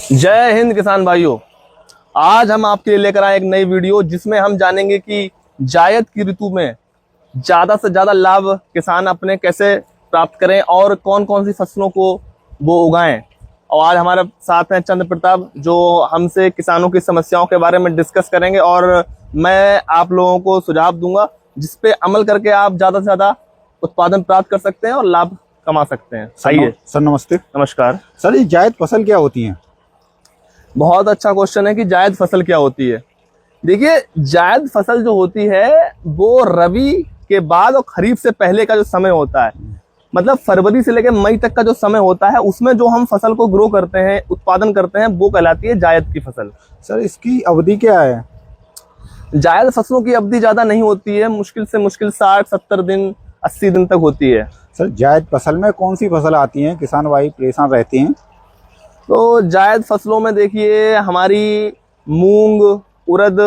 जय हिंद किसान भाइयों। आज हम आपके लिए लेकर आए एक नई वीडियो जिसमें हम जानेंगे कि जायद की ऋतु में ज्यादा से ज्यादा लाभ किसान अपने कैसे प्राप्त करें और कौन कौन सी फसलों को वो उगाएं। और आज हमारे साथ हैं चंद्र प्रताप, जो हमसे किसानों की समस्याओं के बारे में डिस्कस करेंगे और मैं आप लोगों को सुझाव दूंगा जिसपे अमल करके आप ज्यादा से ज्यादा उत्पादन प्राप्त कर सकते हैं और लाभ कमा सकते हैं। आइए सर नमस्ते। नमस्कार सर ये जायद फसल क्या होती है? बहुत अच्छा क्वेश्चन है कि जायद फसल क्या होती है। देखिए, जायद फसल जो होती है वो रबी के बाद और खरीफ से पहले का जो समय होता है, मतलब फरवरी से लेकर मई तक का जो समय होता है, उसमें जो हम फसल को ग्रो करते हैं, उत्पादन करते हैं, वो कहलाती है जायद की फसल। सर इसकी अवधि क्या है? जायद फसलों की अवधि ज्यादा नहीं होती है, मुश्किल से मुश्किल 60-70 दिन 80 दिन तक होती है। सर जायद फसल में कौन सी फसल आती है, किसान भाई परेशान रहते हैं? तो जायद फसलों में देखिए हमारी मूंग, उड़द,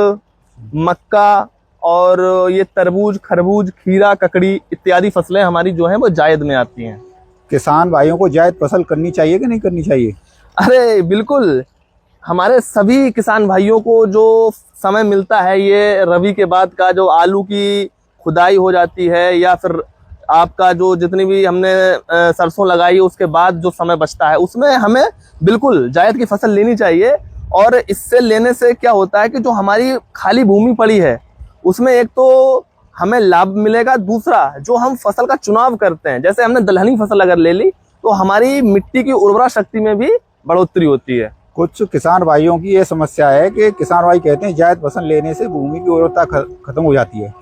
मक्का और ये तरबूज, खरबूज, खीरा, ककड़ी इत्यादि फसलें हमारी जो हैं वो जायद में आती हैं। किसान भाइयों को जायद फसल करनी चाहिए कि नहीं करनी चाहिए? अरे बिल्कुल, हमारे सभी किसान भाइयों को जो समय मिलता है ये रबी के बाद का, जो आलू की खुदाई हो जाती है या फिर आपका जो जितनी भी हमने सरसों लगाई है उसके बाद जो समय बचता है, उसमें हमें बिल्कुल जायद की फसल लेनी चाहिए। और इससे लेने से क्या होता है कि जो हमारी खाली भूमि पड़ी है उसमें एक तो हमें लाभ मिलेगा, दूसरा जो हम फसल का चुनाव करते हैं, जैसे हमने दलहनी फसल अगर ले ली तो हमारी मिट्टी की उर्वरा शक्ति में भी बढ़ोतरी होती है। कुछ किसान भाइयों की ये समस्या है कि किसान भाई कहते हैं जायद फसल लेने से भूमि की उर्वरता खत्म हो जाती है।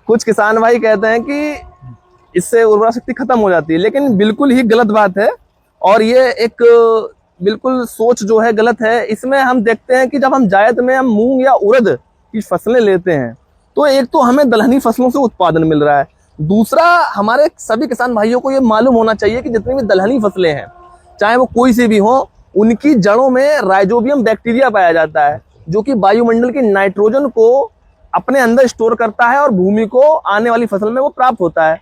कुछ किसान भाई कहते हैं कि इससे उर्वरा शक्ति खत्म हो जाती है, लेकिन बिल्कुल ही गलत बात है और ये एक बिल्कुल सोच जो है गलत है। इसमें हम देखते हैं कि जब हम जायद में हम मूंग या उड़द की फसलें लेते हैं तो एक तो हमें दलहनी फसलों से उत्पादन मिल रहा है, दूसरा हमारे सभी किसान भाइयों को ये मालूम होना चाहिए कि जितनी भी दलहनी फसलें हैं चाहे वो कोई सी भी हो, उनकी जड़ों में राइजोबियम बैक्टीरिया पाया जाता है जो कि वायुमंडल की नाइट्रोजन को अपने अंदर स्टोर करता है और भूमि को आने वाली फसल में वो प्राप्त होता है।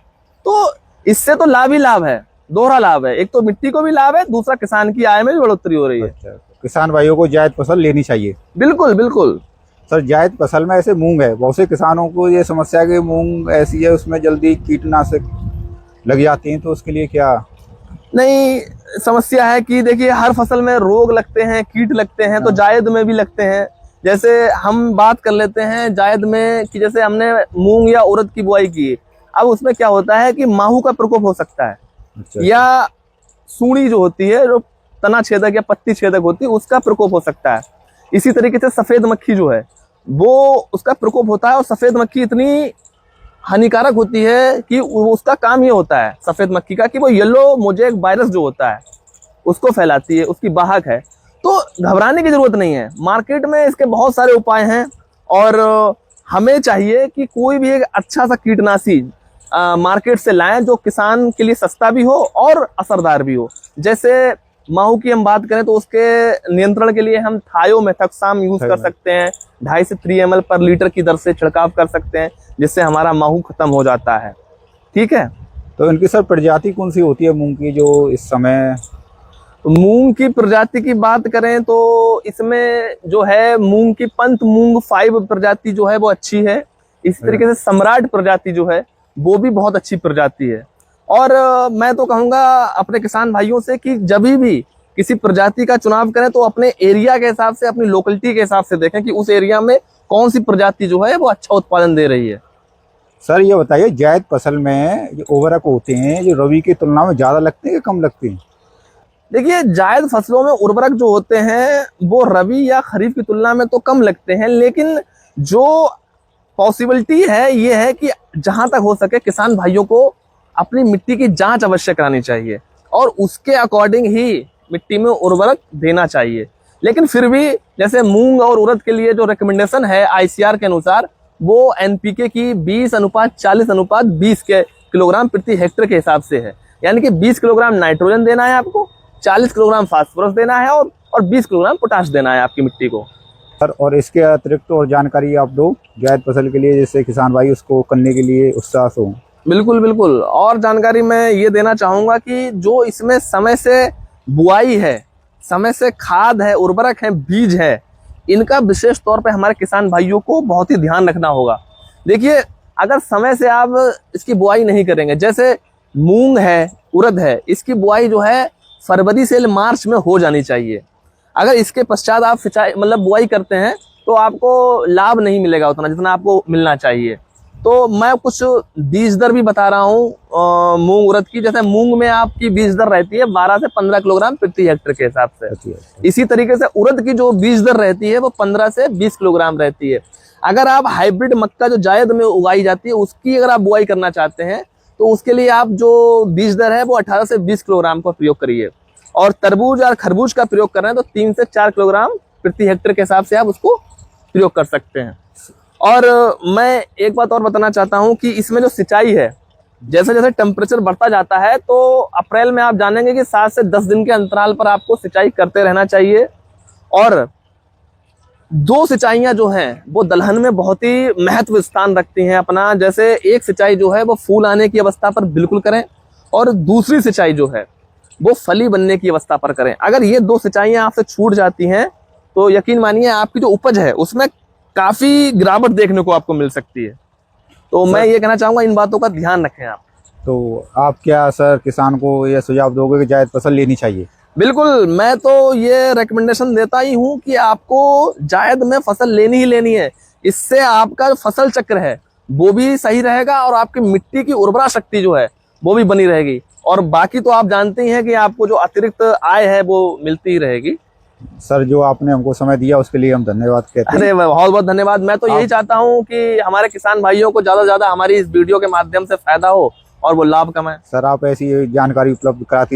तो इससे तो लाभ ही लाभ है, दोहरा लाभ है, एक तो मिट्टी को भी लाभ है, दूसरा किसान की आय में भी बढ़ोतरी हो रही है। अच्छा, किसान भाइयों को जायद फसल लेनी चाहिए। बिल्कुल बिल्कुल। सर जायद फसल में ऐसे मूंग है, बहुत से किसानों को ये समस्या है कि मूंग ऐसी है उसमें जल्दी कीटनाशक लग जाते हैं, तो उसके लिए क्या? नहीं, समस्या है कि देखिए हर फसल में रोग लगते हैं, कीट लगते हैं, तो जायद में भी लगते हैं। जैसे हम बात कर लेते हैं जायद में कि जैसे हमने मूंग या उड़द की बुआई की, अब उसमें क्या होता है कि माहू का प्रकोप हो सकता है। अच्छा। या सूड़ी जो होती है, जो तना छेदक या पत्ती छेदक होती है, उसका प्रकोप हो सकता है। इसी तरीके से सफेद मक्खी जो है वो उसका प्रकोप होता है और सफेद मक्खी इतनी हानिकारक होती है कि उसका काम ये होता है सफेद मक्खी का कि वो येलो मोजेक वायरस जो होता है उसको फैलाती है, उसकी वाहक है। तो घबराने की जरूरत नहीं है, मार्केट में इसके बहुत सारे उपाय हैं और हमें चाहिए कि कोई भी एक अच्छा सा कीटनाशी मार्केट से लाएं जो किसान के लिए सस्ता भी हो और असरदार भी हो। जैसे माहू की हम बात करें तो उसके नियंत्रण के लिए हम थायोमेथोक्साम यूज कर सकते हैं, 2.5 से 3 ml पर लीटर की दर से छिड़काव कर सकते हैं, जिससे हमारा माहू खत्म हो जाता है। ठीक है। तो इनकी सर प्रजाति कौन सी होती है मूंग की जो इस समय? मूंग की प्रजाति की बात करें तो इसमें जो है मूंग की पंत मूंग 5 प्रजाति जो है वो अच्छी है। इसी तरीके से सम्राट प्रजाति जो है वो भी बहुत अच्छी प्रजाति है। और मैं तो कहूंगा अपने किसान भाइयों से कि जब भी किसी प्रजाति का चुनाव करें तो अपने एरिया के हिसाब से, अपनी लोकेलिटी के हिसाब से देखें कि उस एरिया में कौन सी प्रजाति जो है वो अच्छा उत्पादन दे रही है। सर ये बताइए जायद फसल में जो उर्वरक होते हैं जो रबी की तुलना में ज्यादा लगते हैं कि कम लगते हैं? देखिए, जायद फसलों में उर्वरक जो होते हैं वो रबी या खरीफ की तुलना में तो कम लगते हैं, लेकिन जो पॉसिबिलिटी है ये है कि जहां तक हो सके किसान भाइयों को अपनी मिट्टी की जांच अवश्य करानी चाहिए और उसके अकॉर्डिंग ही मिट्टी में उर्वरक देना चाहिए। लेकिन फिर भी जैसे मूंग और उड़द के लिए जो रिकमेंडेशन है ICR के अनुसार, वो NPK की 20:40:20 के किलोग्राम प्रति हेक्टेयर के हिसाब से है। यानी कि 20 किलोग्राम नाइट्रोजन देना है आपको, 40 किलोग्राम फास्फोरस देना है और 20 किलोग्राम पोटाश देना है आपकी मिट्टी को। सर और इसके अतिरिक्त और जानकारी आप दो जायद फसल के लिए, जिससे किसान भाई उसको करने के लिए उत्साह हो। बिल्कुल बिल्कुल। और जानकारी मैं ये देना चाहूंगा कि जो इसमें समय से बुआई है समय से खाद है, उर्वरक है, बीज है, इनका विशेष तौर पे हमारे किसान भाइयों को बहुत ही ध्यान रखना होगा। देखिए, अगर समय से आप इसकी बुआई नहीं करेंगे, जैसे मूंग है, उड़द है, इसकी बुआई जो है फरवरी से मार्च में हो जानी चाहिए। अगर इसके पश्चात आप सिंचाई मतलब बुआई करते हैं तो आपको लाभ नहीं मिलेगा उतना जितना आपको मिलना चाहिए। तो मैं कुछ बीज दर भी बता रहा हूँ मूंग उड़द की। जैसे मूंग में आपकी बीज दर रहती है 12 से 15 किलोग्राम प्रति हेक्टेयर के हिसाब से। इसी तरीके से उड़द की जो बीज दर रहती है वो 15 से 20 किलोग्राम रहती है। अगर आप हाइब्रिड मक्का जो जायद में उगाई जाती है उसकी अगर आप बुआई करना चाहते हैं तो उसके लिए आप जो बीज दर है वो 18 से 20 किलोग्राम का प्रयोग करिए। और तरबूज और खरबूज का प्रयोग कर रहे हैं तो 3 से 4 किलोग्राम प्रति हेक्टेयर के हिसाब से आप उसको प्रयोग कर सकते हैं। और मैं एक बात और बताना चाहता हूं कि इसमें जो सिंचाई है, जैसे जैसे टेम्परेचर बढ़ता जाता है तो अप्रैल में आप जानेंगे कि 7 से 10 दिन के अंतराल पर आपको सिंचाई करते रहना चाहिए। और 2 सिंचाइयां जो हैं वो दलहन में बहुत ही महत्व स्थान रखती हैं अपना। जैसे एक सिंचाई जो है वो फूल आने की अवस्था पर बिल्कुल करें और दूसरी सिंचाई जो है वो फली बनने की अवस्था पर करें। अगर ये 2 सिंचाइयां आपसे छूट जाती हैं तो यकीन मानिए आपकी जो उपज है उसमें काफी गिरावट देखने को आपको मिल सकती है। तो मैं ये कहना चाहूंगा इन बातों का ध्यान रखें आप। तो आप क्या सर किसान को ये सुझाव दोगे कि जायद फसल लेनी चाहिए? बिल्कुल, मैं तो ये रिकमेंडेशन देता ही हूं कि आपको जायद में फसल लेनी ही लेनी है। इससे आपका जो फसल चक्र है वो भी सही रहेगा और आपकी मिट्टी की उर्वरा शक्ति जो है वो भी बनी रहेगी। और बाकी तो आप जानते ही हैं कि आपको जो अतिरिक्त आय है वो मिलती ही रहेगी। सर जो आपने हमको समय दिया उसके लिए हम धन्यवाद कहते हैं। अरे बहुत बहुत धन्यवाद। मैं तो यही चाहता हूँ कि हमारे किसान भाइयों को ज्यादा से ज्यादा हमारी इस वीडियो के माध्यम से फायदा हो और वो लाभ कमाएं। सर आप ऐसी जानकारी उपलब्ध कराती